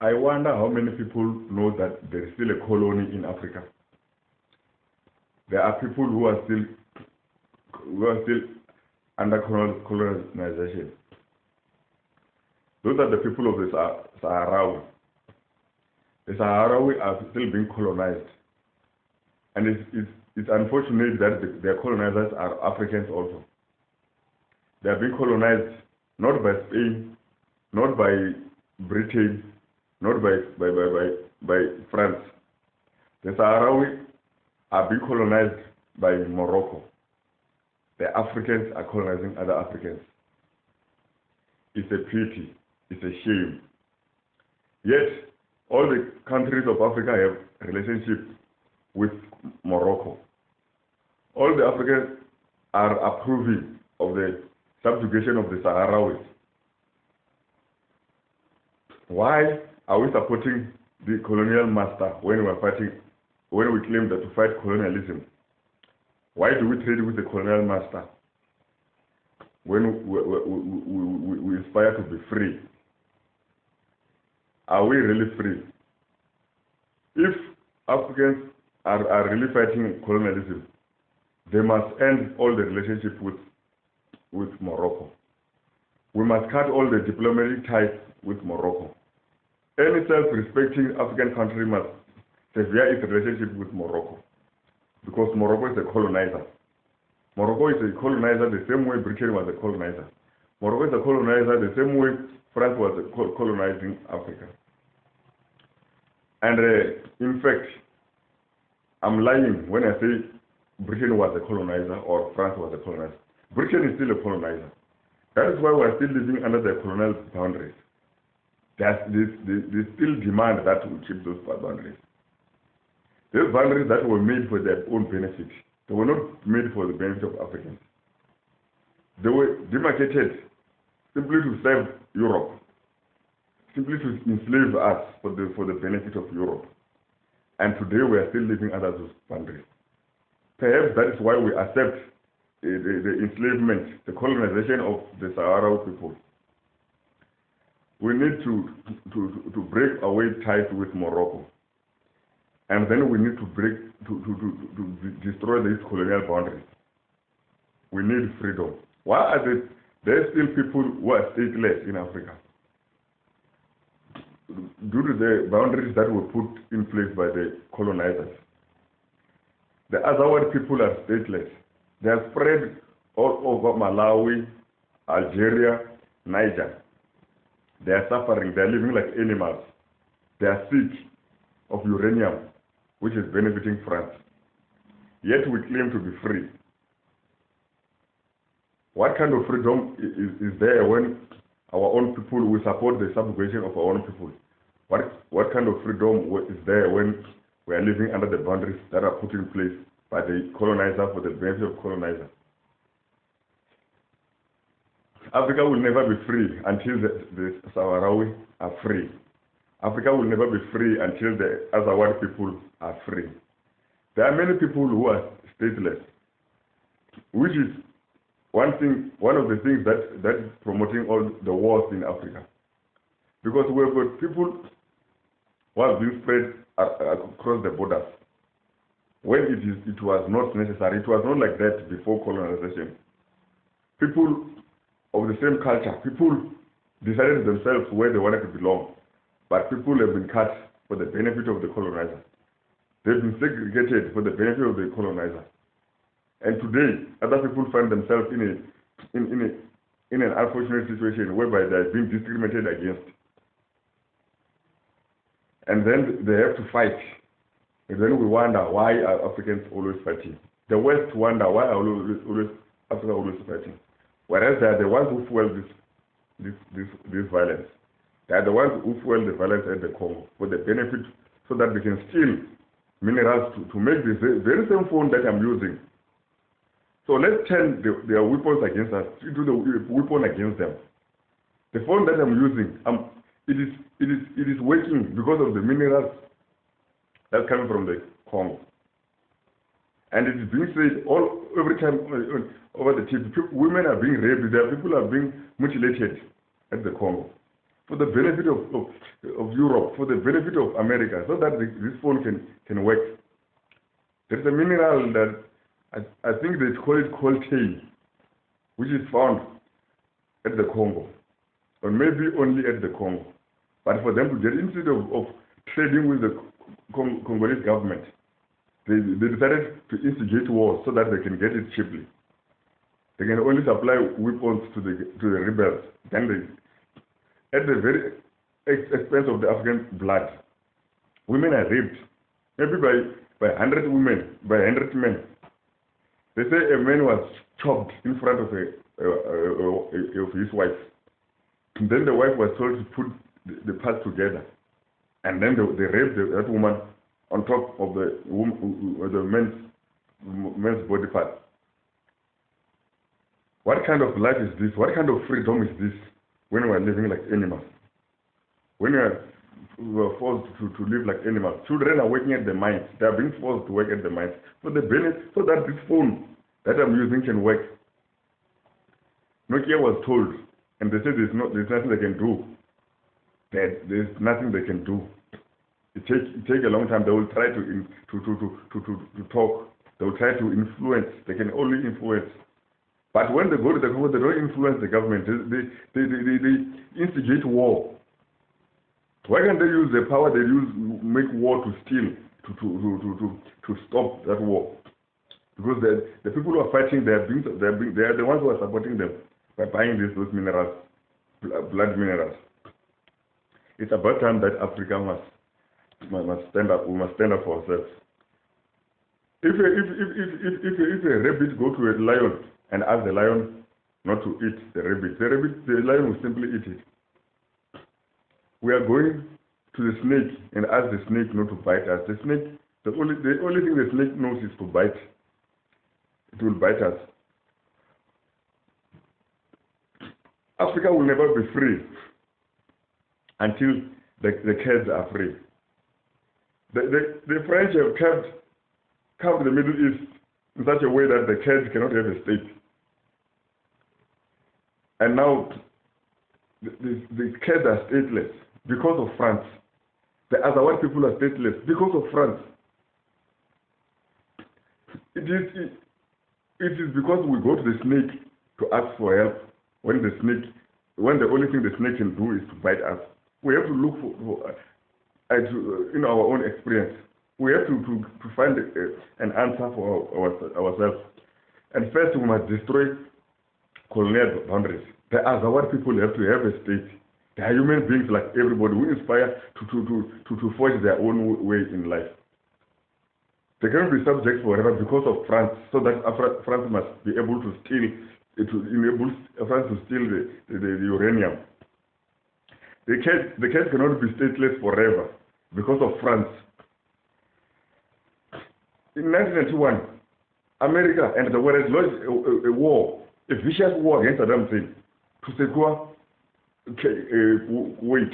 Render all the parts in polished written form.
I wonder how many people know that there is still a colony in Africa. There are people who are still under colonization. Those are the people of the Sahrawi. The Sahrawi are still being colonized. And it's unfortunate that their colonizers are Africans also. They are being colonized not by Spain, not by Britain, not by France. The Sahrawi are being colonized by Morocco. The Africans are colonizing other Africans. It's a pity. It's a shame. Yet, all the countries of Africa have relationships with Morocco. All the Africans are approving of the subjugation of the Sahrawis. Why are we supporting the colonial master when we claim that to fight colonialism? Why do we trade with the colonial master when we aspire to be free? Are we really free? If Africans are really fighting colonialism, they must end all the relationship with Morocco. We must cut all the diplomatic ties with Morocco. Any self-respecting African country must sever its relationship with Morocco, because Morocco is a colonizer. Morocco is a colonizer the same way Britain was a colonizer. Morocco is a colonizer the same way France was colonizing Africa. And in fact, I'm lying when I say Britain was a colonizer or France was a colonizer. Britain is still a colonizer. That is why we are still living under the colonial boundaries. They still demand that we keep those boundaries. Those boundaries that were made for their own benefit. They were not made for the benefit of Africans. They were demarcated simply to serve Europe, simply to enslave us for the benefit of Europe. And today we are still living under those boundaries. Perhaps that is why we accept the enslavement, the colonization of the Sahrawi people. We need to break away ties with Morocco. And then we need to destroy these colonial boundaries. We need freedom. Why are there still people who are stateless in Africa? Due to the boundaries that were put in place by the colonizers. The Azawad people are stateless. They are spread all over Malawi, Algeria, Niger. They are suffering. They are living like animals. They are sick of uranium, which is benefiting France. Yet we claim to be free. What kind of freedom is there when our own people, we support the subjugation of our own people? What kind of freedom is there when we are living under the boundaries that are put in place by the colonizer for the benefit of colonizer? Africa will never be free until the Sahrawi are free. Africa will never be free until the Azawad people are free. There are many people who are stateless, which is one of the things that is promoting all the wars in Africa. Because we have got people who have been spread across the borders when it was not necessary. It was not like that before colonization. People of the same culture, people decided themselves where they wanted to belong, but people have been cut for the benefit of the colonizer. They've been segregated for the benefit of the colonizer. And today, other people find themselves in an unfortunate situation whereby they are being discriminated against. And then they have to fight. And then we wonder, why are Africans always fighting? The West wonder, why are Africa always fighting? Whereas they are the ones who fuel this violence. They are the ones who fuel the violence at the Congo for the benefit, so that they can steal minerals to make this very same phone that I'm using. So let's turn their weapons against us into the weapon against them. The phone that I'm using, it is working because of the minerals that's coming from the Congo. And it is being said every time over the TV, women are being raped, people are being mutilated at the Congo. for the benefit of Europe, for the benefit of America, so that this phone can work. There's a mineral that I think they call it coltan, which is found at the Congo, or maybe only at the Congo. But for them to get, instead of trading with the Congolese government, they decided to instigate war so that they can get it cheaply. They can only supply weapons to the rebels. Then they, at the very expense of the African blood, women are raped, maybe by 100 women, by 100 men. They say a man was chopped in front of his wife. And then the wife was told to put the parts together, and then they raped that woman on top of the man's body part. What kind of life is this? What kind of freedom is this when we are living like animals? When we are forced to live like animals. Children are working at the mines. They are being forced to work at the mines so that this phone that I'm using can work. Nokia was told, and they said there's nothing they can do. There's nothing they can do. It take a long time. They will try to talk. They will try to influence. They can only influence. But when they go to the Congo, they don't influence the government. They instigate war. Why can't they use the power they use, make war to steal, to stop that war? Because the people who are fighting, they are the ones who are supporting them by buying those minerals, blood minerals. It's about time that Africa must stand up. We must stand up for ourselves. If a rabbit go to a lion and ask the lion not to eat the lion will simply eat it. We are going to the snake and ask the snake not to bite us. The snake, the only thing the snake knows is to bite. It will bite us. Africa will never be free until the Kurds are free. The French have carved the Middle East in such a way that the Kurds cannot have a state. And now the Kurds are stateless because of France. The Azawad people are stateless because of France. It is because we go to the snake to ask for help when the only thing the snake can do is to bite us. We have to look for in our own experience. We have to find an answer for ourselves. And first we must destroy colonial boundaries. The Azawad people have to have a state. They are human beings like everybody who inspire to forge their own way in life. They cannot be subject forever because of France, so that France must be able to steal, to enable France to steal the uranium. The case cannot be stateless forever because of France. In 1991, America and the world launched a war, a vicious war against Saddam Hussein to secure Kuwait.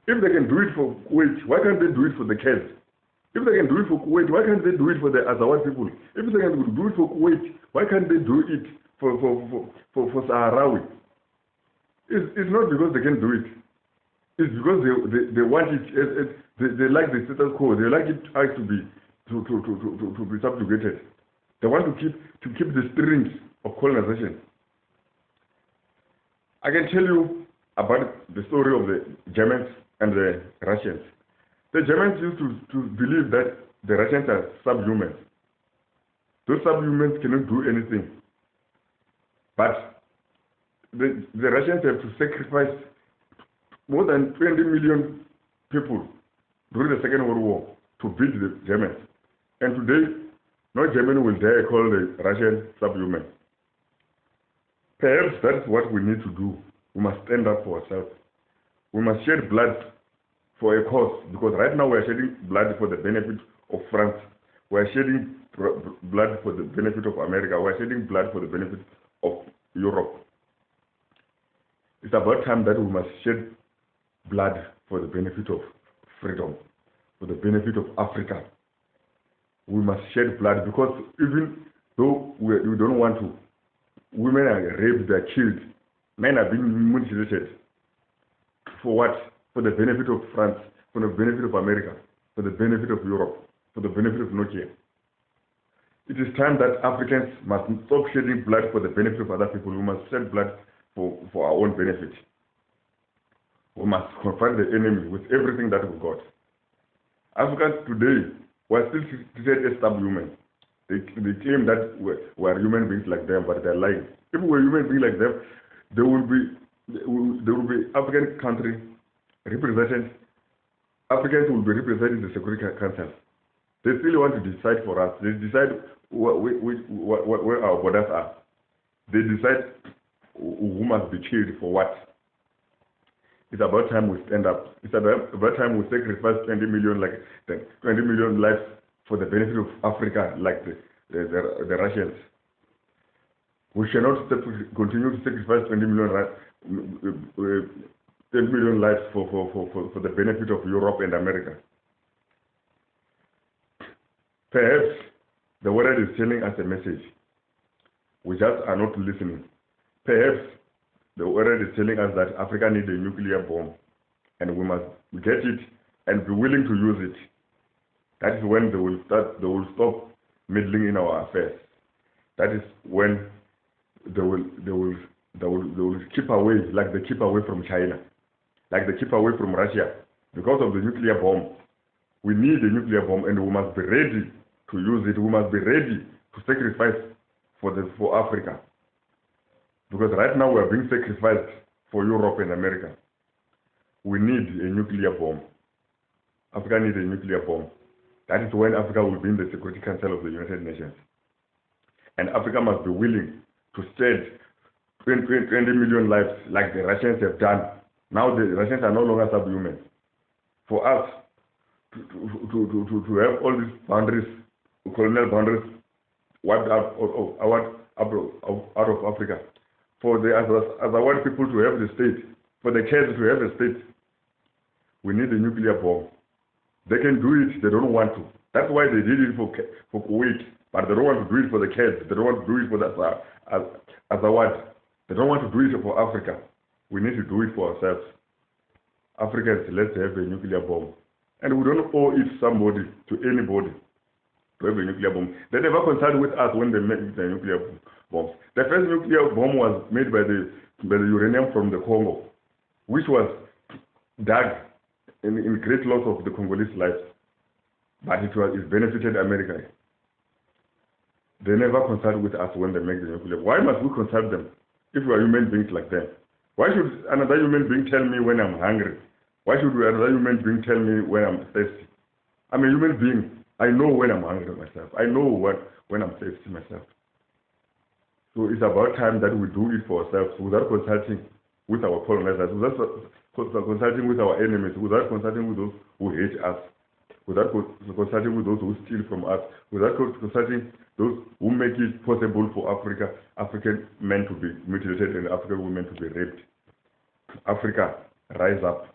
If they can do it for Kuwait, why can't they do it for the Kurds? If they can do it for Kuwait, why can't they do it for the Azawad people? If they can do it for Kuwait, why can't they do it for Sahrawi? It's not because they can do it. It's because they want it. They like the status quo. They like it to be subjugated. They want to keep the strings of colonization. I can tell you about the story of the Germans and the Russians. The Germans used to believe that the Russians are subhumans. Those subhumans cannot do anything. But the Russians have to sacrifice more than 20 million people during the Second World War to beat the Germans. And today, no German will dare call the Russian subhuman. Perhaps that's what we need to do. We must stand up for ourselves. We must shed blood for a cause, because right now we are shedding blood for the benefit of France. We are shedding blood for the benefit of America. We are shedding blood for the benefit of Europe. It's about time that we must shed blood for the benefit of freedom, for the benefit of Africa. We must shed blood, because even though we don't want to, women are raped, they are killed, men are being mutilated. For what? For the benefit of France, for the benefit of America, for the benefit of Europe, for the benefit of Nokia. It is time that Africans must stop shedding blood for the benefit of other people. We must shed blood for our own benefit. We must confront the enemy with everything that we've got. Africans today were still treated as subhuman. They claim that we're human beings like them, but they're lying. If we were human beings like them, there will be African country represented. Africans will be represented in the Security Council. They still want to decide for us. They decide where our borders are. They decide who must be killed for what. It's about time we stand up. It's about time we sacrifice 20 million lives for the benefit of Africa, like the Russians. We shall not continue to sacrifice 20 million lives for the benefit of Europe and America. Perhaps the world is sending us a message. We just are not listening. Perhaps the world is telling us that Africa needs a nuclear bomb, and we must get it and be willing to use it. That is when they will stop meddling in our affairs. That is when they will keep away, like they keep away from China, like they keep away from Russia, because of the nuclear bomb. We need a nuclear bomb, and we must be ready to use it. We must be ready to sacrifice for Africa. Because right now we are being sacrificed for Europe and America. We need a nuclear bomb. Africa needs a nuclear bomb. That is when Africa will be in the Security Council of the United Nations. And Africa must be willing to shed 20 million lives like the Russians have done. Now the Russians are no longer subhuman. For us to have all these boundaries, colonial boundaries, wiped out of Africa. For the other people to have the state, for the Kurds to have a state, we need a nuclear bomb. They can do it, they don't want to. That's why they did it for Kuwait, but they don't want to do it for the Kurds. They don't want to do it for the Azawad. They don't want to do it for Africa. We need to do it for ourselves. Africans, let's have a nuclear bomb. And we don't owe it to anybody, to have a nuclear bomb. They never consulted with us when they made the nuclear bombs. The first nuclear bomb was made by the uranium from the Congo, which was dug in great loss of the Congolese lives. But it benefited America. They never consulted with us when they make the nuclear bomb. Why must we consult them if we are human beings like them? Why should another human being tell me when I'm hungry? Why should another human being tell me when I'm thirsty? I'm a human being. I know when I'm hungry myself. I know when I'm thirsty myself. So it's about time that we do it for ourselves without consulting with our colonizers, without consulting with our enemies, without consulting with those who hate us, without consulting with those who steal from us, without consulting those who make it possible for African men to be mutilated and African women to be raped. Africa, rise up.